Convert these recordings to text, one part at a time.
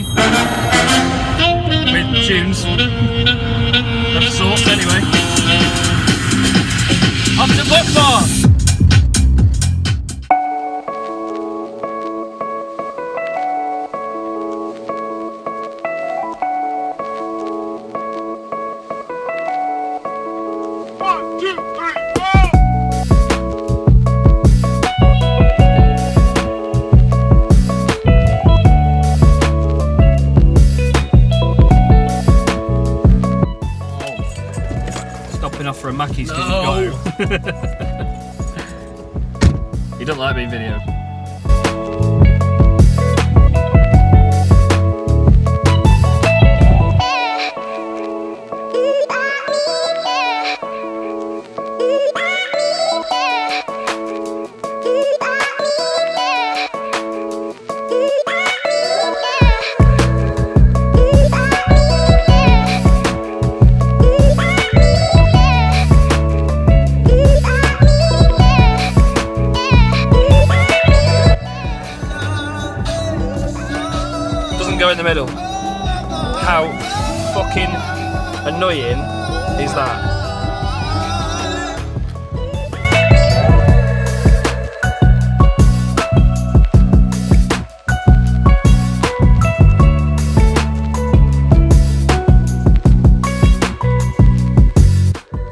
today. With tunes. Of sorts, anyway. Off to Buckmore! Off for a Mackey's because you've got him. He doesn't like being videoed. Go in the middle. How fucking annoying is that?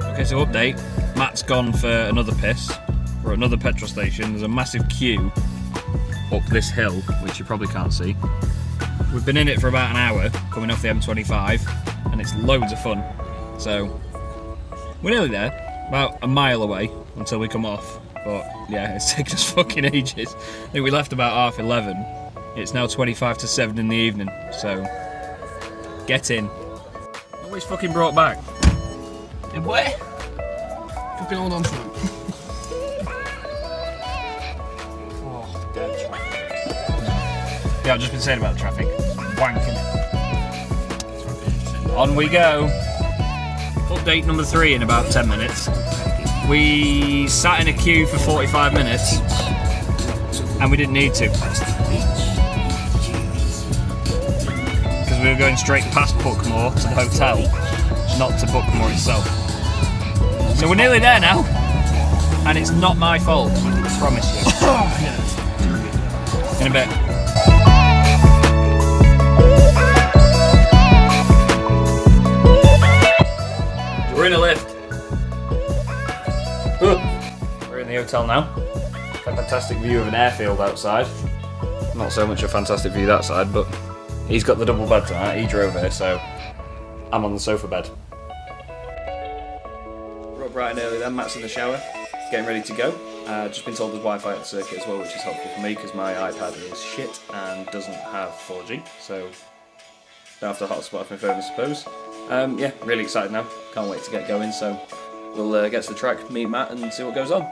Okay, so update. Matt's gone for another piss or another petrol station. There's a massive queue up this hill, which you probably can't see. We've been in it for about an hour, coming off the M25, and it's loads of fun. So, we're nearly there, about a mile away until we come off. But yeah, it's taken us fucking ages. I think we left about 11:30. It's now 25 to 7 in the evening, so get in. Always fucking brought back. Hey boy! Fucking hold on to him. Oh, dead traffic. Yeah, I've just been saying about the traffic. Wanking it. On we go. Update number 3 in about 10 minutes. We sat in a queue for 45 minutes and we didn't need to. Because we were going straight past Buckmore to the hotel, not to Buckmore itself. So we're nearly there now. And it's not my fault, I promise you. In a bit. We're in a lift. We're in the hotel now. A fantastic view of an airfield outside. Not so much a fantastic view that side, but he's got the double bed tonight. He drove here, so I'm on the sofa bed. We're up bright and early then. Matt's in the shower, getting ready to go. Just been told there's Wi-Fi at the circuit as well, which is helpful for me because my iPad is shit and doesn't have 4G, so don't have to hotspot off my phone, I suppose. Yeah, really excited now. Can't wait to get going, so we'll get to the track, meet Matt and see what goes on.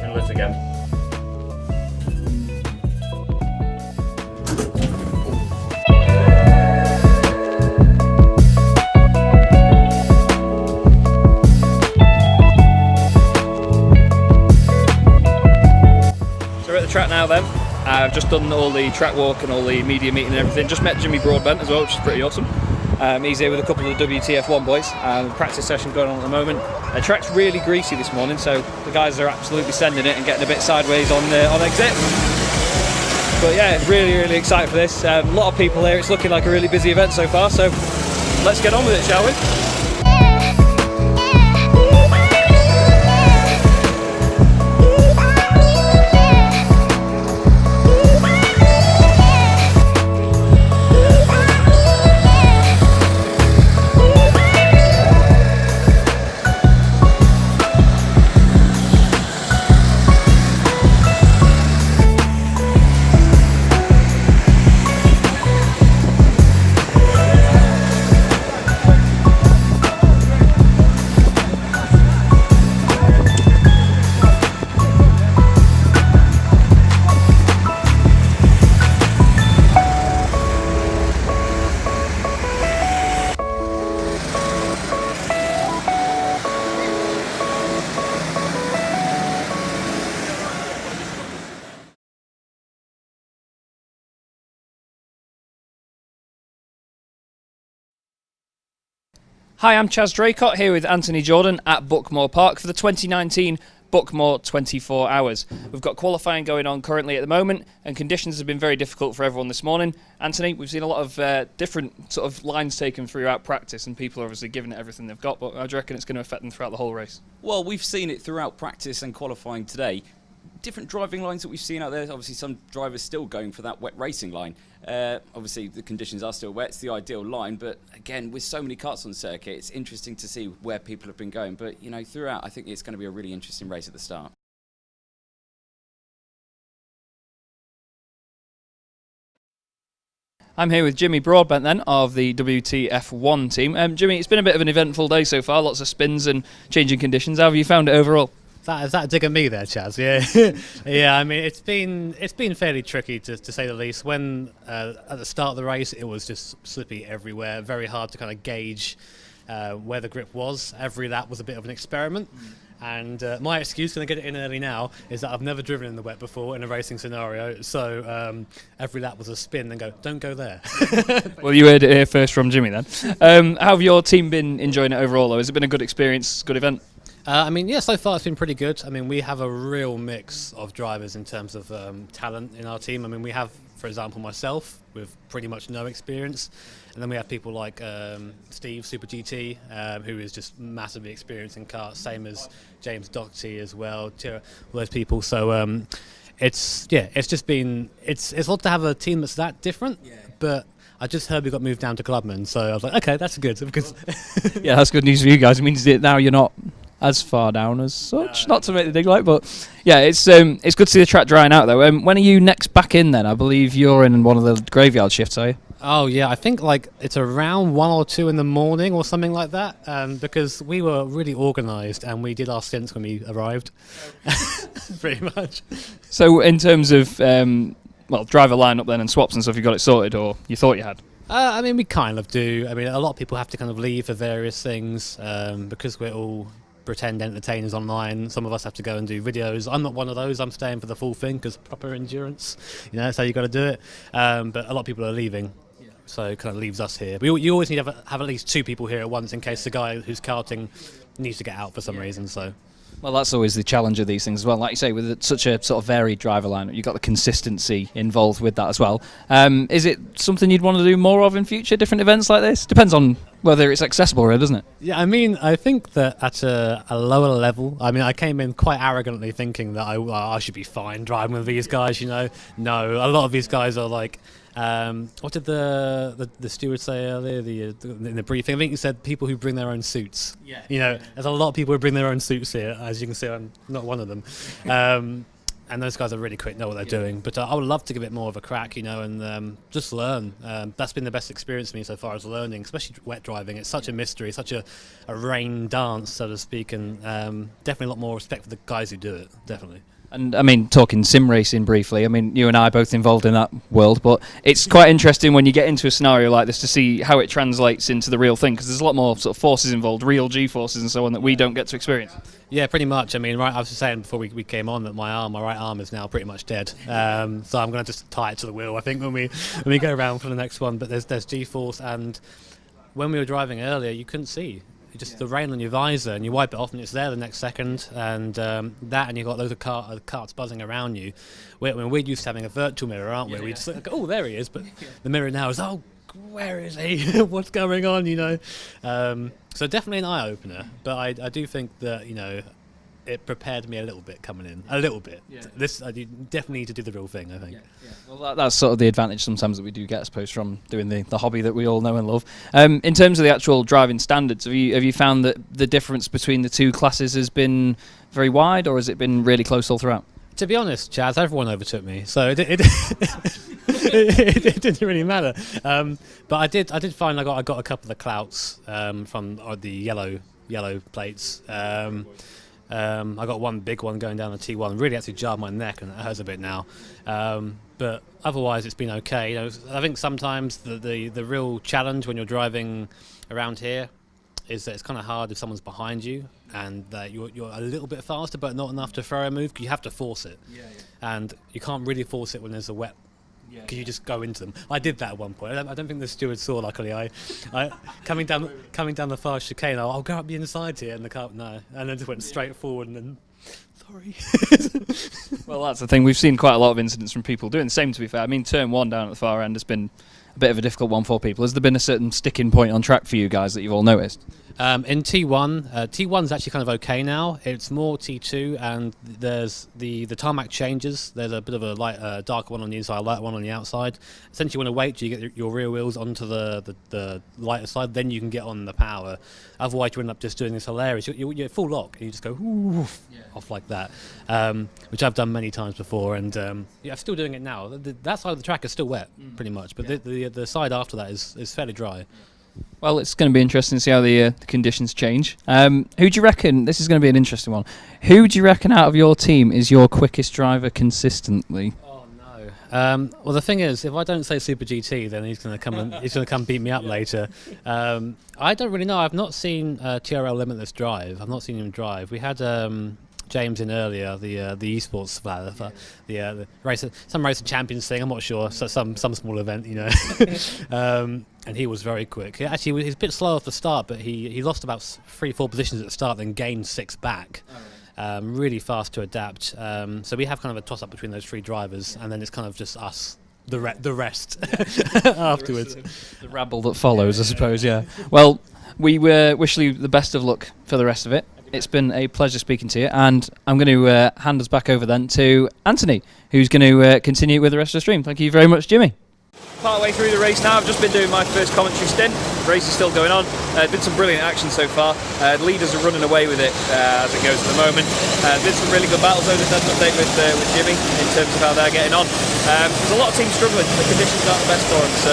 And lift again. Track now then. I've just done all the track walk and all the media meeting and everything. Just met Jimmy Broadbent as well, which is pretty awesome. He's here with a couple of the WTF1 boys. Practice session going on at the moment. The track's really greasy this morning, so the guys are absolutely sending it and getting a bit sideways on exit. But yeah, really excited for this. A lot of people here. It's looking like a really busy event so far, so let's get on with it, shall we? Hi, I'm Chaz Draycott here with Anthony Jordan at Buckmore Park for the 2019 Buckmore 24 Hours. We've got qualifying going on currently at the moment, and conditions have been very difficult for everyone this morning. Anthony, we've seen a lot of different sort of lines taken throughout practice, and people are obviously giving it everything they've got, but how do you reckon it's going to affect them throughout the whole race? Well, we've seen it throughout practice and qualifying today. Different driving lines that we've seen out there. Obviously, some drivers still going for that wet racing line. Obviously, the conditions are still wet. It's the ideal line. But again, with so many karts on circuit, it's interesting to see where people have been going. But, you know, throughout, I think it's going to be a really interesting race at the start. I'm here with Jimmy Broadbent then of the WTF1 team. Jimmy, it's been a bit of an eventful day so far, lots of spins and changing conditions. How have you found it overall? Is that a dig at me there, Chaz? Yeah, yeah. I mean, it's been fairly tricky to say the least. When at the start of the race, it was just slippy everywhere. Very hard to kind of gauge where the grip was. Every lap was a bit of an experiment. And my excuse, going to get it in early now, is that I've never driven in the wet before in a racing scenario. So every lap was a spin and go, don't go there. Well, you heard it here first from Jimmy then. How have your team been enjoying it overall, though? Has it been a good experience, good event? I mean, yeah, so far it's been pretty good. I mean, we have a real mix of drivers in terms of talent in our team. I mean, we have, for example, myself with pretty much no experience. And then we have people like Steve, Super GT, who is just massively experienced in karts, same as James Doherty as well, all those people. So it's just been, it's odd to have a team that's that different, but I just heard we got moved down to Clubman, so I was like, okay, that's good. Because yeah, that's good news for you guys. It means that now you're not as far down as such, not to make the dig light, but yeah, it's good to see the track drying out though. When are you next back in then? I believe you're in one of the graveyard shifts, are you? Oh yeah, I think like it's around 1 or 2 in the morning or something like that, because we were really organised and we did our stints when we arrived, pretty much. So in terms of driver lineup then and swaps and stuff, you got it sorted, or you thought you had? I mean, we kind of do. I mean, a lot of people have to kind of leave for various things because we're all pretend entertainers online. Some of us have to go and do videos. I'm not one of those. I'm staying for the full thing because proper endurance, that's how you got to do it. But a lot of people are leaving, so it kind of leaves us here. You always need to have at least 2 people here at once in case the guy who's karting needs to get out for some reason. So. Well, that's always the challenge of these things as well. Like you say, with such a sort of varied driver lineup, you've got the consistency involved with that as well. Is it something you'd want to do more of in future, different events like this? Depends on whether it's accessible, really, doesn't it? Yeah, I mean, I think that at a lower level, I mean, I came in quite arrogantly thinking that I should be fine driving with these guys, No, a lot of these guys are like, what did the steward say earlier in the briefing? I think he said people who bring their own suits. Yeah. There's a lot of people who bring their own suits here. As you can see, I'm not one of them. And those guys are really quick, know what they're doing. But I would love to give it more of a crack, and just learn. That's been the best experience for me so far, as learning, especially wet driving. It's such a mystery, such a rain dance, so to speak, and definitely a lot more respect for the guys who do it, definitely. And I mean, talking sim racing briefly, I mean, you and I are both involved in that world, but it's quite interesting when you get into a scenario like this to see how it translates into the real thing, because there's a lot more sort of forces involved, real G-forces and so on, that we don't get to experience. Yeah, pretty much. I mean, right, I was just saying before we came on that my right arm is now pretty much dead. So I'm going to just tie it to the wheel, I think, when we go around for the next one. But there's G-force, and when we were driving earlier, you couldn't see. Just the rain on your visor, and you wipe it off and it's there the next second, and and you've got loads of karts buzzing around you. We're used to having a virtual mirror, aren't we? We just like, oh, there he is, but the mirror now is, oh, where is he? What's going on, So definitely an eye-opener, but I do think that, it prepared me a little bit coming in. A little bit. Yeah. I definitely need to do the real thing, I think. Yeah. Well, that's sort of the advantage sometimes that we do get, I suppose, from doing the hobby that we all know and love. In terms of the actual driving standards, have you found that the difference between the two classes has been very wide, or has it been really close all throughout? To be honest, Chaz, everyone overtook me, so it didn't really matter. But I did find I got a couple of the clouts from the yellow plates. I got one big one going down the T1, really actually jarred my neck, and it hurts a bit now. But otherwise, it's been okay. I think sometimes the real challenge when you're driving around here is that it's kind of hard if someone's behind you and that you're a little bit faster, but not enough to throw a move. You have to force it, and you can't really force it when there's a wet because you just go into them. I did that at one point. I don't think the steward saw. Luckily, I coming down the fast chicane. I'll go up the inside here, and the car and then just went straight forward and then. Sorry. Well, that's the thing. We've seen quite a lot of incidents from people doing the same, to be fair. I mean, turn 1 down at the far end has been a bit of a difficult one for people. Has there been a certain sticking point on track for you guys that you've all noticed? In T1, T1's actually kind of okay now. It's more T2, and there's the tarmac changes. There's a bit of a light, darker one on the inside, a lighter one on the outside. Essentially, you want to wait till you get your rear wheels onto the lighter side, then you can get on the power. Otherwise, you end up just doing this hilarious. You're full lock, and you just go off like that, which I've done many times before, and I'm still doing it now. That side of the track is still wet, pretty much, but the side after that is fairly dry. Well, it's going to be interesting to see how the conditions change. Who do you reckon, this is going to be an interesting one, who do you reckon out of your team is your quickest driver consistently? Oh no. Well, the thing is, if I don't say Super GT, then he's going to come beat me up later. I don't really know. I've not seen TRL Limitless drive. I've not seen him drive. We had James in earlier, the esports player, the race, some race of champions thing. I'm not sure, so some small event, you know. And he was very quick. He was a bit slow off the start, but he lost about 3-4 positions at the start, then gained 6 back. Really fast to adapt. So we have kind of a toss up between those 3 drivers, and then it's kind of just us, the rest afterwards. The rabble that follows, I suppose. Yeah. Well, we wish you the best of luck for the rest of it. It's been a pleasure speaking to you, and I'm going to hand us back over then to Anthony, who's going to continue with the rest of the stream. Thank you very much, Jimmy. Part way through the race now. I've just been doing my first commentary stint. The race is still going on. Did some brilliant action so far. The leaders are running away with it as it goes at the moment. Did some really good battles. Just had an update with Jimmy in terms of how they're getting on. There's a lot of teams struggling. The conditions aren't the best for them, so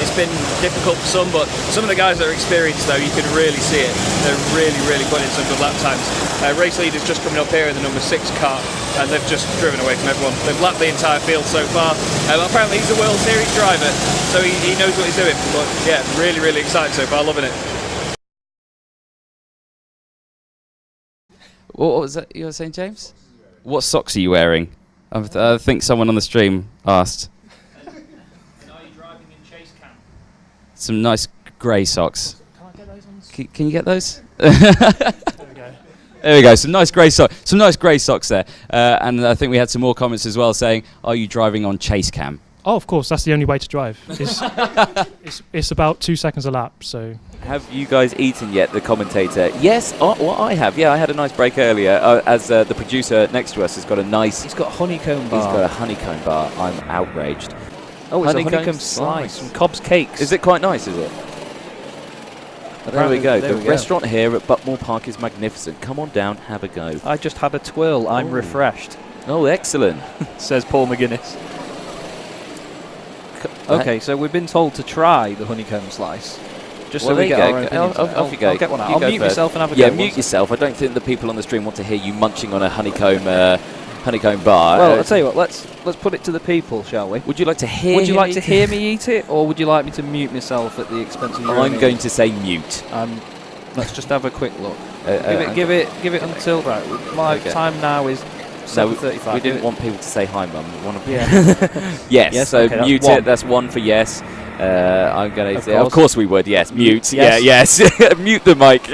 it's been difficult for some. But some of the guys that are experienced, though, you can really see it. They're really putting in some good lap times. Race leaders just coming up here in the number 6 car, and they've just driven away from everyone. They've lapped the entire field so far. Apparently he's a World Series driver, so he knows what he's doing. But yeah, really excited so far, loving it. What was that you were saying, James? What socks are you wearing? I think someone on the stream asked. And are you driving in chase cam? Some nice grey socks. Can I get those ones? Can you get those? There we go. There we go. Some nice grey socks there. And I think we had some more comments as well saying, "Are you driving on chase cam?" Oh, of course. That's the only way to drive. It's about 2 seconds a lap. So. Have you guys eaten yet, the commentator? Yes, well, I have. Yeah, I had a nice break earlier. As the producer next to us has got a nice... He's got a honeycomb bar. He's got a honeycomb bar. I'm outraged. Oh, it's a honeycomb slice from Cobb's Cakes. Is it quite nice, is it? There we go. The restaurant here at Buckmore Park is magnificent. Come on down, have a go. I just had a twirl. I'm refreshed. Oh, excellent. Says Paul McGuinness. Okay, so we've been told to try the honeycomb slice. Just so we get our own opinions. Off you go. I'll get one out. I'll mute myself and have a go. Yeah, mute yourself. I don't think the people on the stream want to hear you munching on a honeycomb bar. Well, I'll tell you what. Let's put it to the people, shall we? Would you like to hear? Would you like to hear me eat it, or would you like me to mute myself at the expense of your I'm going to say mute. Let's just have a quick look. Give it until right. My time now is 7:35. We didn't want people to say hi, Mum. Yeah. Yes. So okay, mute it. That's 1 for yes. I'm going to say, of course we would. Yes, mute. Yes. Yeah, yes. Mute the mic.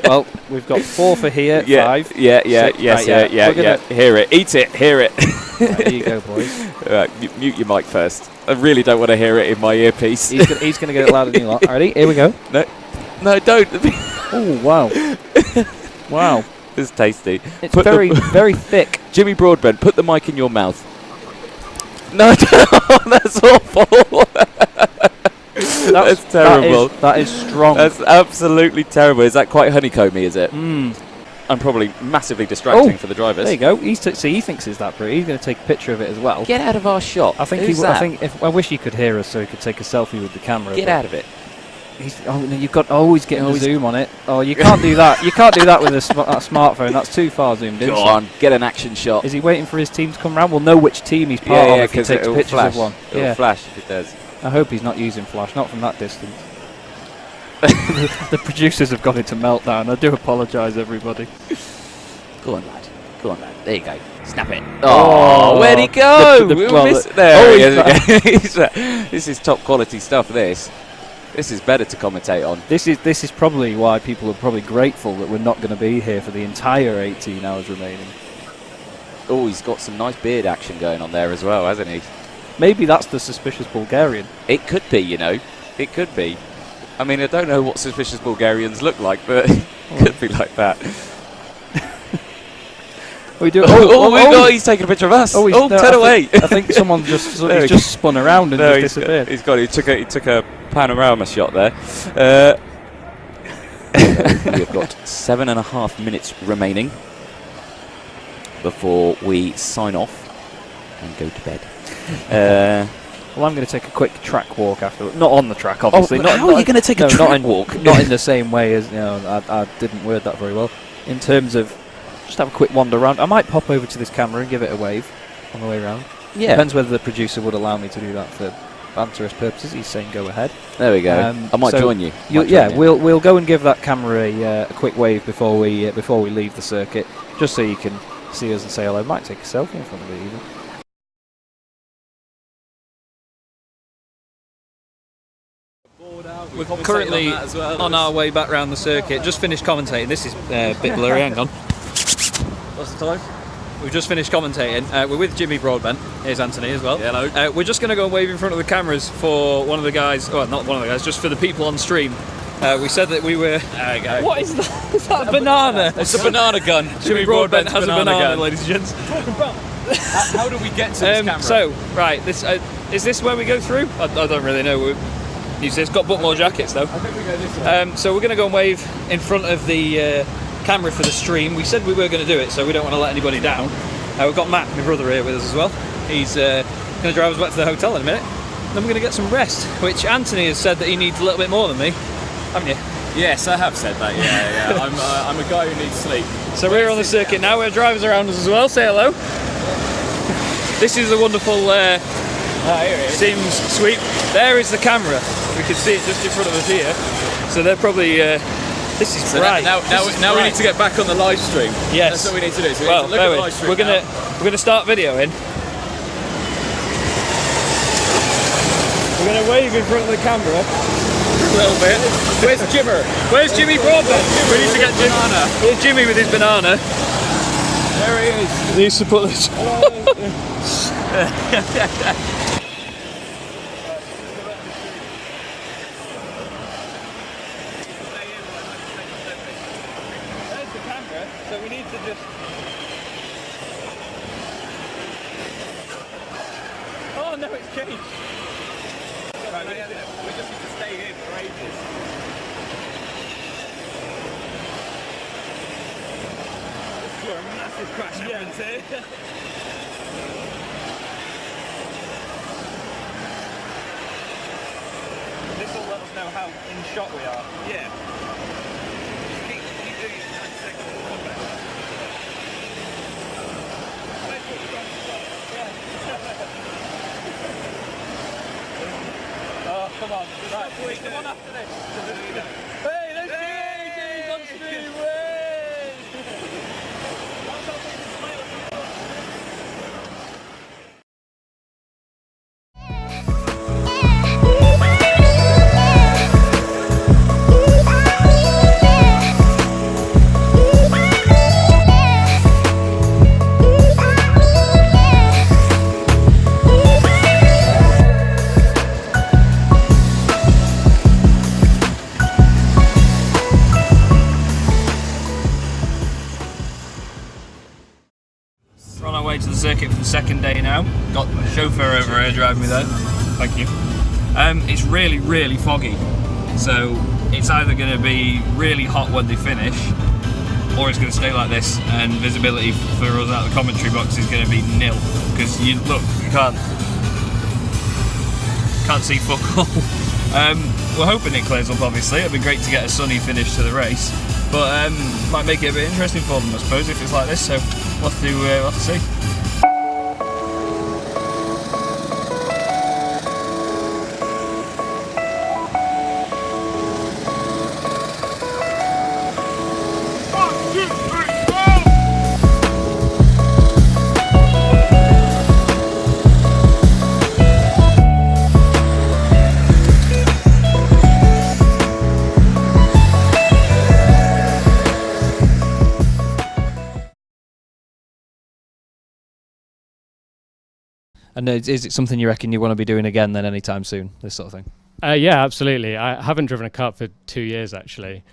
Well, we've got 4 for here. 5. Yeah. 6. Yes. Right, Yeah. Hear it. Eat it. Hear it. Right, here you go, boys. Right, mute your mic first. I really don't want to hear it in my earpiece. He's going to get it louder than you lot. Ready? Here we go. No, don't. Oh, wow. Wow. It's tasty. It's very thick. Jimmy Broadbent, put the mic in your mouth. No, that's awful. That's terrible. That is strong. That's absolutely terrible. Is that quite honeycomby, is it? And probably massively distracting for the drivers. There you go. He thinks it's that pretty. He's going to take a picture of it as well. Get out of our shot. I wish he could hear us so he could take a selfie with the camera. Get out of it. You've got always getting a zoom on it. Oh, you can't do that. You can't do that with a smartphone. That's too far zoomed in. Go on, get an action shot. Is he waiting for his team to come round? We'll know which team he's part of if he takes pictures flash. of one. It'll flash if it does. I hope he's not using flash, not from that distance. The producers have gone into meltdown. I do apologise, everybody. Go on, lad. There you go. Snap it. Oh, where'd he go? There he is. he's This is top quality stuff, this. This is better to commentate on. This is probably why people are probably grateful that we're not going to be here for the entire 18 hours remaining. Oh, he's got some nice beard action going on there as well, hasn't he? Maybe that's the suspicious Bulgarian. It could be, you know. It could be. I mean, I don't know what suspicious Bulgarians look like, but it could be like that. We do. God, he's taking a picture of us. Turn away. I think someone just spun around and just disappeared. He took a panorama shot there. We've got 7.5 minutes remaining before we sign off and go to bed. Well, I'm going to take a quick track walk after. Not on the track, obviously. How are you going to take a track walk? Not in the same way as, I didn't word that very well. In terms of just have a quick wander around. I might pop over to this camera and give it a wave on the way around. Yeah. Depends whether the producer would allow me to do that for banterous purposes. He's saying go ahead. There we go. I might join you. We'll go and give that camera a quick wave before we leave the circuit, just so you can see us and say hello. Might take a selfie in front of it even. We're currently on our way back round the circuit. Just finished commentating. This is a bit blurry. Hang on. What's the time? We've just finished commentating. We're with Jimmy Broadbent. Here's Anthony as well. Hello. We're just going to go and wave in front of the cameras for one of the guys. Well, not one of the guys, just for the people on stream. We said that we were. There we go. What is that? Is that a banana? It's a banana gun. Jimmy Broadbent has a banana, gun. ladies and gents. How do we get to this camera? So, right, this is this where we go through? I don't really know. It's got Buckmore jackets though. I think we go this way. So we're going to go and wave in front of the camera for the stream. We said we were going to do it, so we don't want to let anybody down. We've got Matt, my brother, here with us as well. He's going to drive us back to the hotel in a minute. Then we're going to get some rest, which Anthony has said that he needs a little bit more than me, haven't you? Yes, I have said that. Yeah. I'm a guy who needs sleep. So we're on the circuit now. We have drivers around us as well. Say hello. This is a wonderful Sims sweep. There is the camera. We can see it just in front of us here. So they're probably. This is bright. Now we need to get back on the live stream. Yes. That's what we need to do. So Well, we need to look at the live stream. we're gonna start videoing. We're gonna wave in front of the camera a little bit. Where's Jimmer? Where's Jimmy Broadbent? We need to get banana. Here's Jimmy with his banana. There he is. He used to put this. There's the camera, so we need to just. Oh no, it's changed. Right, we just need to stay here for ages. This is a massive crash happens here. This will let us know how in shot we are. Yeah. Keep doing it 9 seconds. Oh, come on. Right, come on after this. Hey, there's Jimmy's on stream. We're on our way to the circuit for the second day now. Got the chauffeur over here driving me there. Thank you. It's really, really foggy. So it's either going to be really hot when they finish, or it's going to stay like this, and visibility for us out of the commentary box is going to be nil. Because you can't see fuck all. We're hoping it clears up, obviously. It'd be great to get a sunny finish to the race. But might make it a bit interesting for them, I suppose, if it's like this. So we'll have to see. And is it something you reckon you want to be doing again then anytime soon, this sort of thing? Yeah, absolutely. I haven't driven a kart for 2 years actually.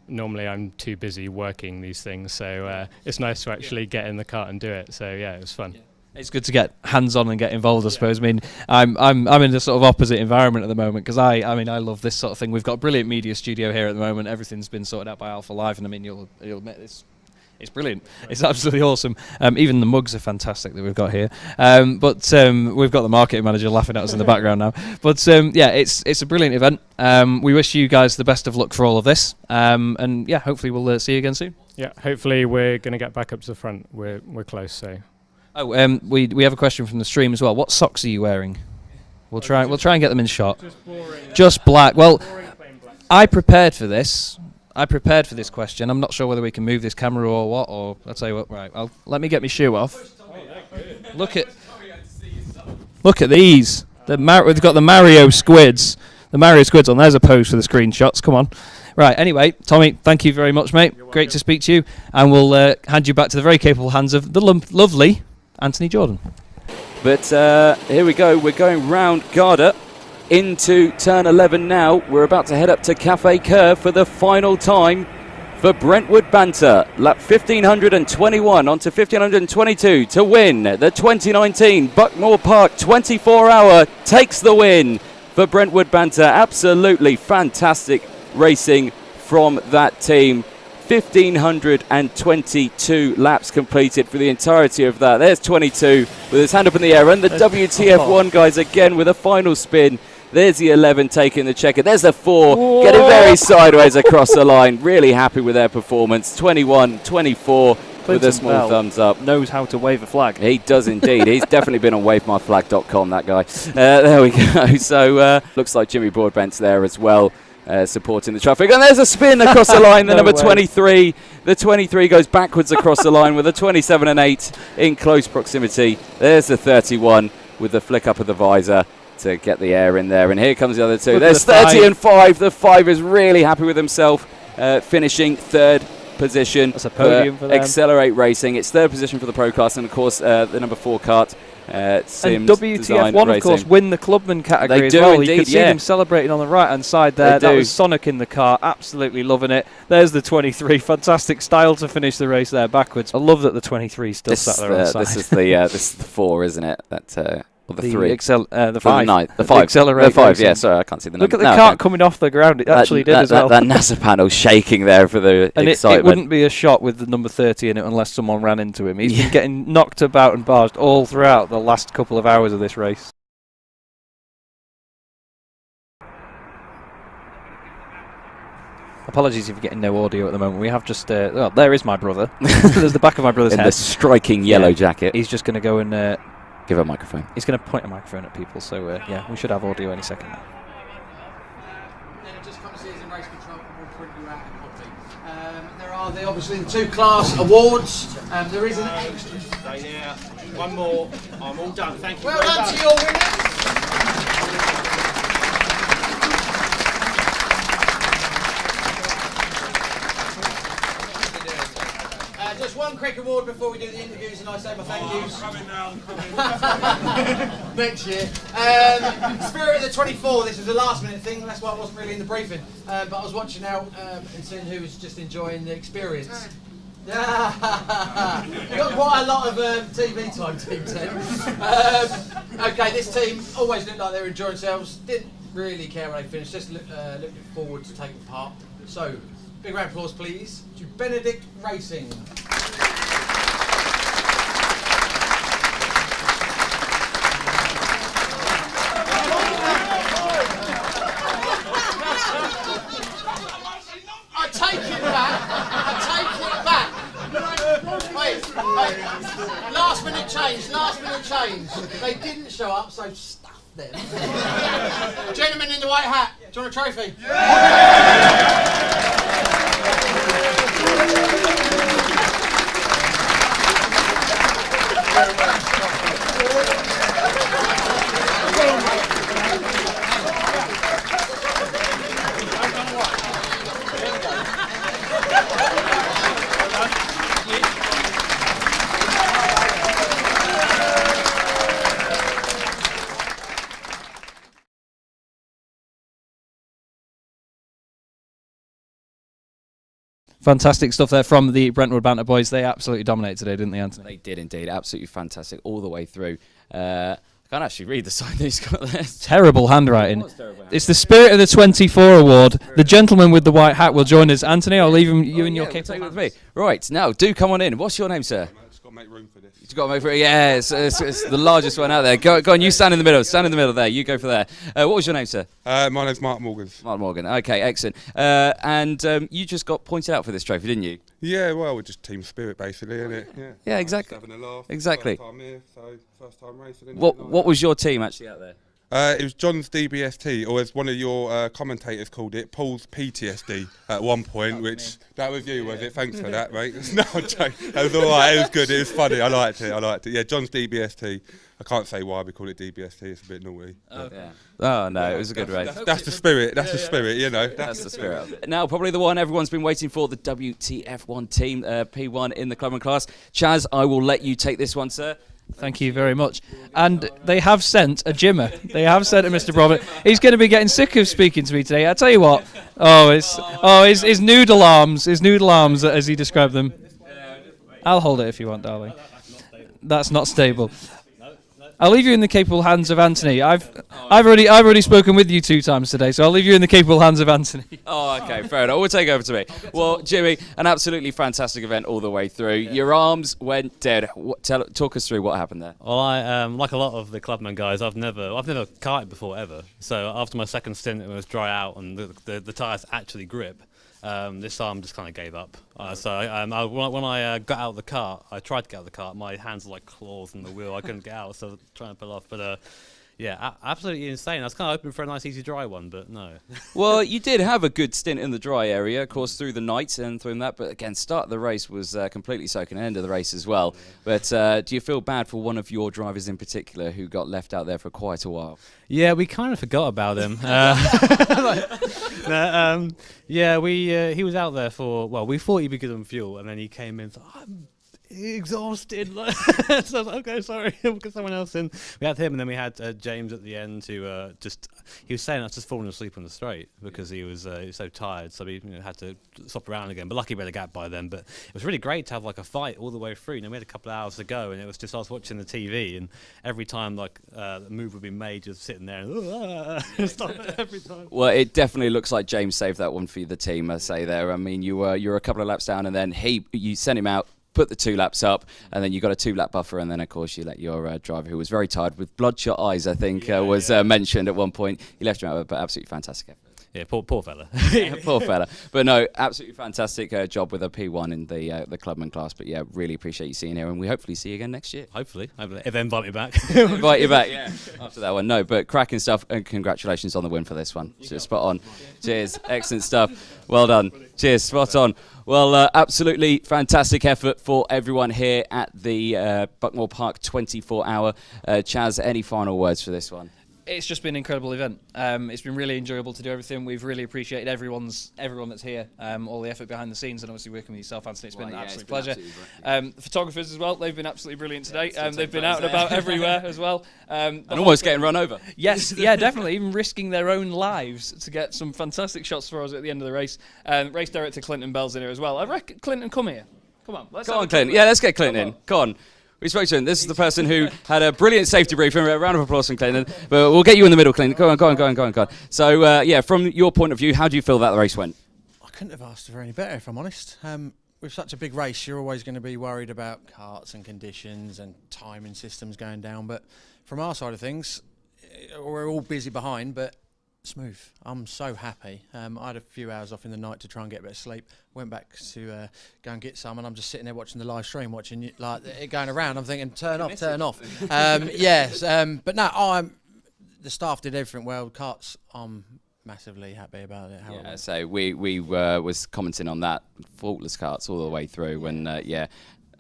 Normally I'm too busy working these things, so it's nice to actually get in the kart and do it. So yeah, it was fun. It's good to get hands-on and get involved, I suppose. I mean, I'm in the sort of opposite environment at the moment because I love this sort of thing. We've got a brilliant media studio here at the moment. Everything's been sorted out by Alpha Live, and I mean, you'll admit it's brilliant. It's absolutely awesome. Even the mugs are fantastic that we've got here. But we've got the marketing manager laughing at us in the background now. But yeah, it's a brilliant event. We wish you guys the best of luck for all of this. And yeah, hopefully we'll see you again soon. Yeah, hopefully we're going to get back up to the front. We're close, so. Oh, we have a question from the stream as well. What socks are you wearing? We'll try and get them in shot. Just boring. Just black. Well, Boring plain black. I prepared for this. Question. I'm not sure whether we can move this camera or what. Or I'll tell you what. Right. Let me get my shoe off. Look at these. We've got the Mario squids. The Mario squids on. There's a pose for the screenshots. Come on. Right. Anyway, Tommy, thank you very much, mate. Great to speak to you. And we'll hand you back to the very capable hands of the lovely Anthony Jordan. But here we go. We're going round Garda into turn 11 now. We're about to head up to Cafe Curve for the final time for Brentwood Banter. Lap 1521 onto 1522 to win the 2019 Buckmore Park 24-hour. Takes the win for Brentwood Banter. Absolutely fantastic racing from that team. 1,522 laps completed for the entirety of that. There's 22 with his hand up in the air, and the WTF1 guys again with a final spin. There's the 11 taking the checker. There's the 4 getting very sideways across the line. Really happy with their performance. 21, 24 with a small thumbs up. Knows how to wave a flag. He does indeed. He's definitely been on wavemyflag.com, that guy. There we go. So looks like Jimmy Broadbent's there as well. Supporting the traffic, and there's a spin across the line. The number 23, the 23 goes backwards across the line with a 27 and 8 in close proximity. There's the 31 with the flick up of the visor to get the air in there, and here comes the other two. There's 30 and 5. The 5 is really happy with himself, finishing third position. That's a podium for them. Accelerate Racing. It's third position for the Procast, and of course the number 4 kart. Sims and WTF1, of course, win the clubman category as well. You can see them celebrating on the right-hand side there. That was Sonic in the car, absolutely loving it. There's the 23, fantastic style to finish the race there backwards. I love that the 23 still sat there on the side. This is the 4, isn't it? Or the 3. The 5. The 5. Accelerate. The 5, yeah, sorry, I can't see the number. Look at the kart coming off the ground. It actually did as well. That NASA panel shaking there for the excitement. It wouldn't be a shot with the number 30 in it unless someone ran into him. He's been getting knocked about and barged all throughout the last couple of hours of this race. Apologies if you're getting no audio at the moment. We have just... well, there is my brother. There's the back of my brother's head. In the striking yellow jacket. He's just going to go and... give a microphone. He's going to point a microphone at people, so yeah, we should have audio any second now. Just come see us in race control and we'll print you out a copy. There are obviously the 2 class awards. There is an extra. Yeah, one more. I'm all done. Thank you. Well done to your winners. Just one quick award before we do the interviews, and I say my thank yous. I'm coming. Next year. Spirit of the 24, this was a last minute thing, that's why I wasn't really in the briefing. But I was watching out and seeing who was just enjoying the experience. You've got quite a lot of TV time, Team 10. Okay, this team always looked like they were enjoying themselves, didn't really care when they finished, just looking forward to taking part. So, big round of applause, please, to Benedict Racing. I take it back. Wait. Last minute change. They didn't show up, so stuff them. Gentleman in the white hat, do you want a trophy? Fantastic stuff there from the Brentwood Banter boys. They absolutely dominated today, didn't they, Anthony? They did indeed. Absolutely fantastic all the way through. I can't actually read the sign he's got there. Terrible handwriting. It's the Spirit of the 24 award. The gentleman with the white hat will join us. Anthony, I'll leave you in your capable take with me. Right, now, do come on in. What's your name, sir? Just got to make room for this. You've got to make room. Yeah, it's the largest one out there. Go on, you stand in the middle. Stand in the middle there. You go for there. What was your name, sir? My name's Mark Morgan. Mark Morgan. Okay, excellent. And you just got pointed out for this trophy, didn't you? Yeah, well, we're just team spirit, basically, isn't it? Yeah, exactly. Just having a laugh. Exactly. First time here, so first time racing. What was your team actually out there? It was John's DBST, or as one of your commentators called it, Paul's PTSD at one point, which that was you, was it? Thanks for that, mate. No, I'm joking. That was all right. It was good. It was funny. I liked it. Yeah, John's DBST. I can't say why we call it DBST. It's a bit naughty. Oh no, it was a good race. That's the spirit. That's the spirit. You know. That's the spirit of it. Now, probably the one everyone's been waiting for, the WTF1 team, P1 in the clubman class. Chaz, I will let you take this one, sir. Thank you very much. And they have sent a Jimmer. They have sent a Mr. Brobbett. He's going to be getting sick of speaking to me today. I tell you what. His noodle arms. His noodle arms, as he described them. I'll hold it if you want, darling. That's not stable. I'll leave you in the capable hands of Anthony. I've already spoken with you 2 times today, so I'll leave you in the capable hands of Anthony. Oh, okay, fair enough. We'll take over to me. Well, Jimmy, an absolutely fantastic event all the way through. Your arms went dead. Talk us through what happened there. Well, I like a lot of the clubman guys, I've never karted before ever. So after my second stint, it was dry out and the tyres actually grip. This arm just kind of gave up. When I got out of the cart, I tried to get out of the cart. My hands were like claws in the wheel. I couldn't get out, so I was trying to pull off. But yeah, absolutely insane. I was kind of hoping for a nice, easy, dry one, but no. Well, you did have a good stint in the dry area, of course, through the night and through that. But again, start of the race was completely soaking, end of the race as well. But do you feel bad for one of your drivers in particular who got left out there for quite a while? Yeah, we kind of forgot about him. He was out there for, well, we thought he'd be good on fuel, and then he came in, so I'm exhausted. So I was like, okay, sorry, we'll get someone else in. We had him, and then we had James at the end who he was saying I was just falling asleep on the straight because he was so tired, so we had to stop around again. But luckily we had a gap by then. But it was really great to have like a fight all the way through. We had a couple of hours to go, and it was just I was watching the TV, and every time the move would be made, just sitting there and stop it every time. Well, it definitely looks like James saved that one for the team, I say there. I mean, you're a couple of laps down, and then you sent him out, put the 2 laps up, and then you got a 2-lap buffer, and then of course you let your driver, who was very tired with bloodshot eyes, I think was mentioned at one point. You left him out, but absolutely fantastic effort. Yeah, poor fella. Poor fella. But no, absolutely fantastic job with a P1 in the clubman class. But yeah, really appreciate you seeing here, and we hopefully see you again next year. Hopefully. If they invite me back. Invite you back, yeah. After that one. No, but cracking stuff, and congratulations on the win for this one. Just spot on. Cheers. Excellent stuff. Well done. Cheers. Spot on. Well, absolutely fantastic effort for everyone here at the Buckmore Park 24-hour. Chaz, any final words for this one? It's just been an incredible event. It's been really enjoyable to do everything. We've really appreciated everyone that's here, all the effort behind the scenes, and obviously working with yourself, Anthony. It's been an absolute pleasure. The photographers as well, they've been absolutely brilliant today. They've been out and about everywhere as well. And almost getting run over. Yes, yeah, definitely. Even risking their own lives to get some fantastic shots for us at the end of the race. Race director Clinton Bell's in here as well. I reckon, Clinton, come here. Come on. Come on, Clinton. Yeah, let's get Clinton in. Come on. We spoke to him. This is the person who had a brilliant safety briefing. A round of applause from Clinton. But we'll get you in the middle, Clinton. Go on. So, from your point of view, how do you feel that the race went? I couldn't have asked for any better, if I'm honest. With such a big race, you're always going to be worried about carts and conditions and timing systems going down. But from our side of things, we're all busy behind, but smooth. I'm so happy. I had a few hours off in the night to try and get a bit of sleep. Went back to go and get some, and I'm just sitting there watching the live stream, watching it going around. I'm thinking, turn off. Yes, but no, the staff did everything well. Carts, I'm massively happy about it. Yeah, so we was commenting on that. Faultless carts all the way through, and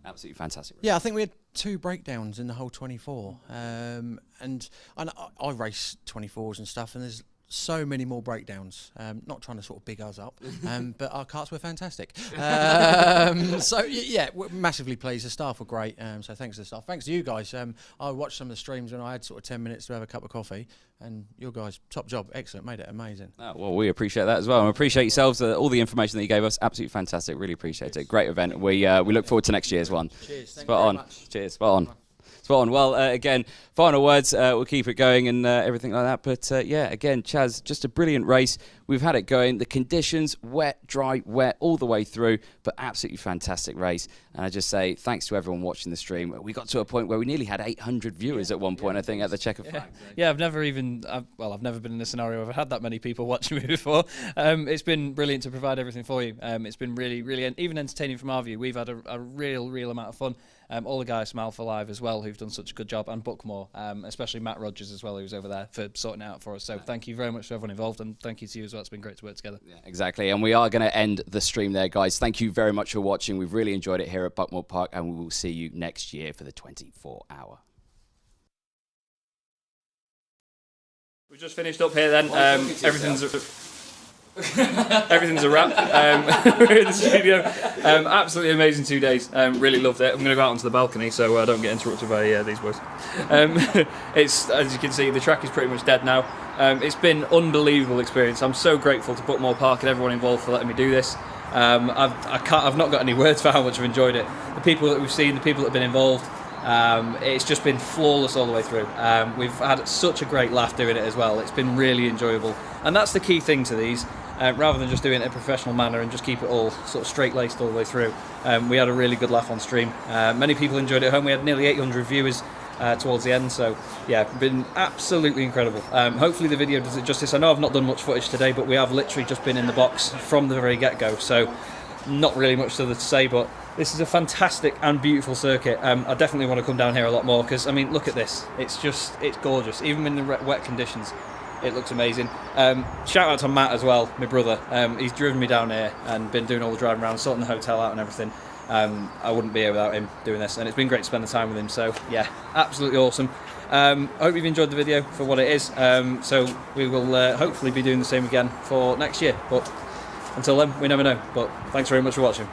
absolutely fantastic. Yeah, I think we had 2 breakdowns in the whole 24, and I race 24s and stuff, and there's so many more breakdowns. Not trying to sort of big us up, but our karts were fantastic. Yeah, we're massively pleased. The staff were great, so thanks to the staff. Thanks to you guys. I watched some of the streams when I had sort of 10 minutes to have a cup of coffee, and you guys, top job, excellent, made it amazing. Well, we appreciate that as well, and appreciate yourselves, all the information that you gave us. Absolutely fantastic, really appreciate it. Great event. We look forward to next year's one. Cheers. Spot on. Cheers. Spot on. Spot on. Well, again, final words. We'll keep it going and everything like that. But yeah, again, Chaz, just a brilliant race. We've had it going. The conditions, wet, dry, wet, all the way through, but absolutely fantastic race. And I just say thanks to everyone watching the stream. We got to a point where we nearly had 800 viewers at one point, I think, at the checker flag. Yeah, I've never been in a scenario where I've had that many people watching me before. It's been brilliant to provide everything for you. It's been really, really, even entertaining from our view. We've had a real amount of fun. All the guys from Alpha Live as well, who've done such a good job, and Buckmore, especially Matt Rogers as well, who was over there for sorting it out for us. So thank you very much to everyone involved, and thank you to you as well. It's been great to work together. Yeah, exactly. And we are going to end the stream there, guys. Thank you very much for watching. We've really enjoyed it here at Buckmore Park, and we will see you next year for the 24-hour. We've just finished up here then. Everything's a wrap. We're in the studio. Absolutely amazing 2 days. Really loved it. I'm going to go out onto the balcony so I don't get interrupted by these boys. It's, as you can see, the track is pretty much dead now. It's been an unbelievable experience. I'm so grateful to Buckmore Park and everyone involved for letting me do this. I've not got any words for how much I've enjoyed it. The people that we've seen, the people that have been involved, it's just been flawless all the way through. We've had such a great laugh doing it as well. It's been really enjoyable, and that's the key thing to these. Rather than just doing it in a professional manner and just keep it all sort of straight-laced all the way through, we had a really good laugh on stream. Many people enjoyed it at home. We had nearly 800 viewers towards the end, so yeah, been absolutely incredible. Hopefully the video does it justice. I know I've not done much footage today, but we have literally just been in the box from the very get-go, so not really much to say, but this is a fantastic and beautiful circuit. I definitely want to come down here a lot more because, I mean, look at this. It's gorgeous, even in the wet conditions. It looks amazing. Shout out to Matt as well, my brother. He's driven me down here and been doing all the driving around, sorting the hotel out and everything. I wouldn't be here without him doing this, and it's been great to spend the time with him. So yeah, absolutely awesome. I hope you've enjoyed the video for what it is. So we will hopefully be doing the same again for next year. But until then, we never know. But thanks very much for watching.